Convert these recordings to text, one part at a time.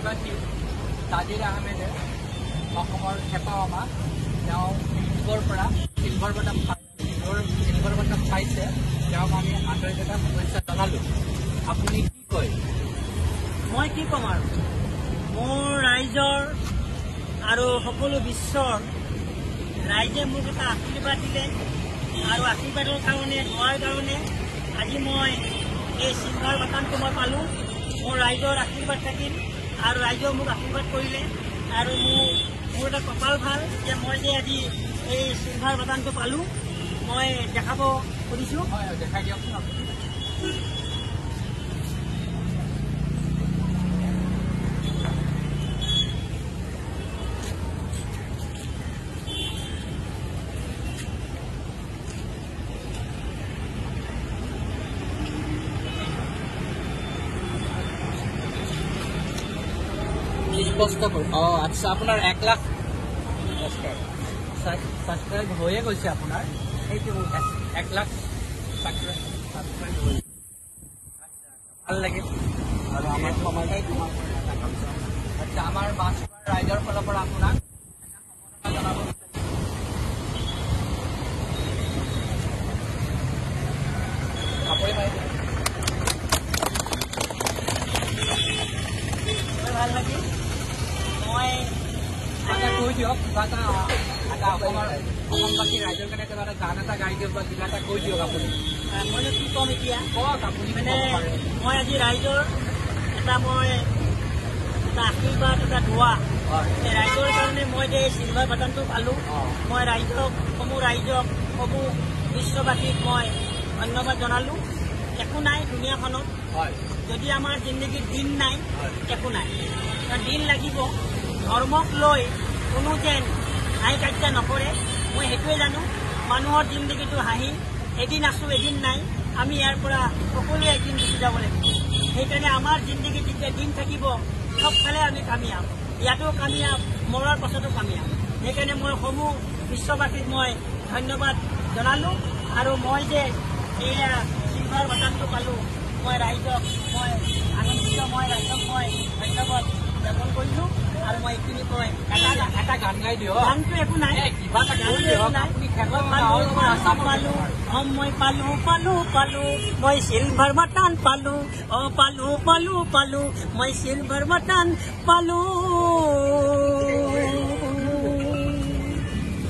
অভিবাসী তাজিৰ আহমেদে অসমৰ খেপা মামা তেওঁ ইউটিউবৰ পৰা চিলভাৰ বটাম পাইছে তেওঁক আমি আন্তৰিক এটা শুভেচ্ছা জনালোঁ। আপুনি কি কয়? মই কি ক'ম আৰু মোৰ ৰাইজৰ আৰু সকলো বিশ্বৰ ৰাইজে মোক এটা আশীৰ্বাদ দিলে আৰু আশীৰ্বাদৰ কাৰণে হোৱাৰ কাৰণে আজি মই এই চিলভাৰ বাটানটো মই পালোঁ। মোৰ ৰাইজৰ আশীৰ্বাদ থাকিল আৰু ৰাইজেও মোক আশীৰ্বাদ কৰিলে আৰু মোৰ এটা কপাল ভাল যে মই যে আজি এই চিলভাৰ বাটানটো পালোঁ। মই দেখাব খুজিছোঁ। হয় দেখাই দিয়কচোন আপুনি। স্পষ্ট কৰি আচ্ছা আপোনাৰ 1 লাখ ছাবস্ক্ৰাইব হৈয়ে গৈছে আপোনাৰ সেইটো 1 লাখ ছাবস্ক্ৰাইব হৈছে। ভাল লাগিল আৰু আমাৰ সময় আচ্ছা আমাৰ মাছ ৰাইজৰ ফালৰ পৰা আপোনাক জনাব ভাল লাগিল। মই কৈ দিয়ক কিবা এটা অসমবাসী ৰাইজৰ কাৰণে কিবা এটা গান এটা গাই দিয়ক বা কিবা এটা কৈ দিয়ক আপুনি। মইনো কি ক'ম এতিয়া কওক আপুনি মানে মই আজি ৰাইজৰ এটা আশীৰ্বাদ এটা ধোৱা ৰাইজৰ কাৰণে মই যে চিলভাৰ বাটানটো পালোঁ। মই সমূহ ৰাইজক সমূহ বিশ্ববাসীক মই ধন্যবাদ জনালোঁ। একো নাই দুনিয়াখনত যদি আমাৰ জিন্দগীত দিন নাই একো নাই দিন লাগিব। ধৰ্মক লৈ কোনো যেন হাই কাৰ্য নকৰে। মই সেইটোৱে জানো মানুহৰ জিন্দগীটো হাঁহি এদিন আছোঁ এদিন নাই। আমি ইয়াৰ পৰা সকলোৱে একদিন গুচি যাব লাগিব। সেইকাৰণে আমাৰ জিন্দগীত যেতিয়া দিন থাকিব চবফালে আমি কামিয়াব। ইয়াতো কামিয়াব মৰাৰ পাছতো কামিয়াব। সেইকাৰণে মই সমূহ বিশ্ববাসীক মই ধন্যবাদ জনালোঁ আৰু মই যে এয়া চিলভাৰ বাটানটো পালোঁ মই ৰাইজক মই আনন্দিত। মই ৰাইজক মই ধন্যবাদ জ্ঞাপন কৰিলোঁ আৰু মই এইখিনি কয় এটা গান গাই দিয়ক। গানটো একো নাই কিবা এটা কৈ দিয়ক আপুনি মই পালোঁ মই চিলভাৰ বাটান পালোঁ পালোঁ মই চিলভাৰ বাটান পালোঁ।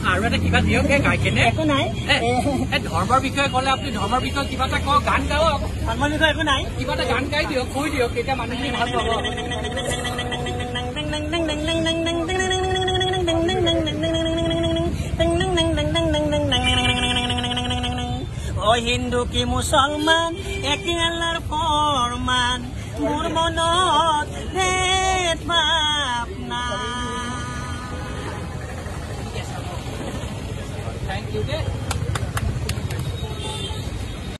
আৰু এটা কিবা দিয়ক গাই কেনে। একো নাই ধৰ্মৰ বিষয়ে ক'লে আপুনি ধৰ্মৰ বিষয়ে কিবা এটা কওক গান গাওক। ধৰ্মৰ বিষয়ে একো নাই কিবা এটা গান গাই দিয়ক কৈ দিয়ক তেতিয়া মানুহখিনি ভাল পাব। ও হিন্দু কি মুছলমান একে আল্লাৰ ফৰমান মোৰ মনত ভেদ ভাৱ নাই। থেংক ইউ দেই।